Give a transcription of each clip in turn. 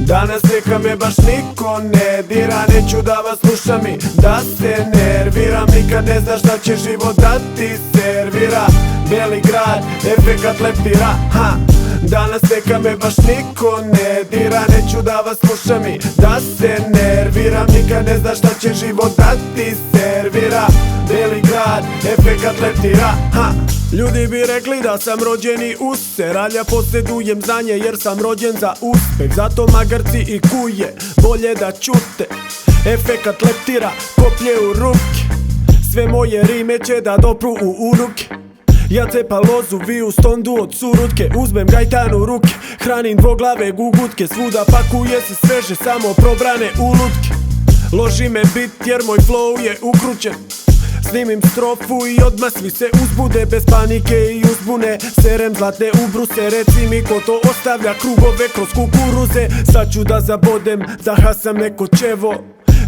Danas neka me baš niko ne dira, neću da vas slušam i da se nerviram. Nikad ne znaš šta će život da ti servira. Beli grad, efekat leptira, ha. Danas neka me baš niko ne dira, neću da vas slušam i da se nerviram. Nikad ne znaš šta će život da ti servira. Beli grad, efekat leptira, ha. Ljudi bi rekli da sam rođeni user, ali ja posjedujem znanje jer sam rođen za uspeh. Zato magarci i kuje bolje da ćute. Efekat leptira, koplje u ruke. Sve moje rime će da dopru u unuke. Ja cepa lozu, vi u stondu od surutke. Uzmem gajtan u ruke, hranim dvoglave gugutke. Svuda pakuje se sveže, samo probrane ulutke. Loži me bit jer moj flow je ukrućen. Snimim strofu i odmah svi se uzbude. Bez panike i uzbune serem zlatne ubruse. Reci mi ko to ostavlja krugove kroz kukuruze. Sad ću da zabodem, da hasam neko čevo.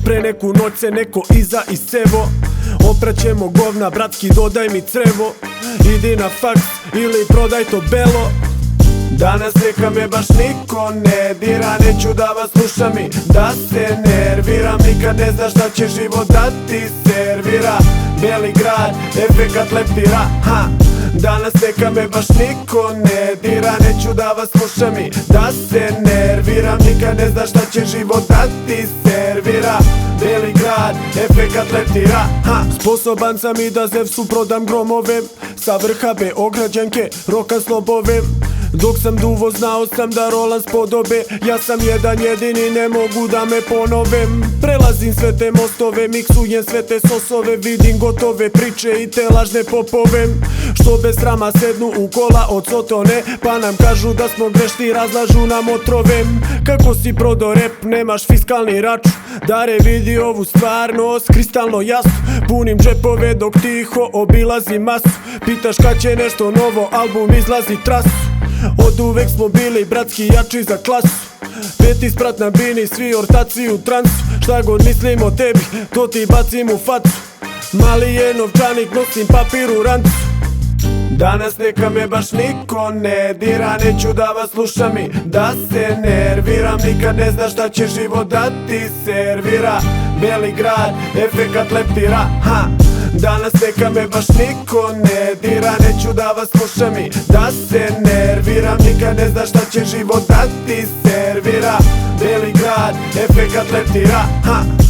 Pre neku noć se neko iza i sevo. Opraćemo govna, bratski dodaj mi crevo. Idi na faks ili prodaj to belo. Danas neka me baš niko ne dira, neću da vas slušam i da se nerviram. Nikad ne znaš šta će život da ti servira. Beli grad, efekat leptira, ha. Danas neka me baš niko ne dira, neću da vas slušam i da se nerviram. Nikad ne znaš šta će život da ti servira. Beli grad, efekat leptira, ha. Sposoban sam i da Zevsu prodam gromove. Sa vrha Beograđanke roka slobove. Dok sam duvo znao sam da rolam spodobe. Ja sam jedan jedini, ne mogu da me ponovem. Prelazim sve te mostove, miksujem sve te sosove. Vidim gotove priče i te lažne popove što bez srama sednu u kola od Sotone. Pa nam kažu da smo grešni, razlažu nam otrove. Kako si prodao rep, nemaš fiskalni račun. Dare vidi ovu stvarnost, kristalno jasno. Punim džepove dok tiho obilazim masu. Pitaš kad će nešto novo, album izlazi trasu. Od uvek smo bili bratski jači za klasu. Peti sprat na bini, svi ortaci u transu. Šta god mislim o tebi, to ti bacim u facu. Mali je novčanik, nosim papir u rancu. Danas neka me baš niko ne dira, neću da vas slušam i da se nerviram. Nikad ne znaš šta će život da ti servira. Beli grad, efekat leptira, ha. Danas neka me baš niko ne dira, neću da vas slušam i da se nerviram. Nikad ne znaš šta će život da ti servira. Beli grad, efekat leptira, ha.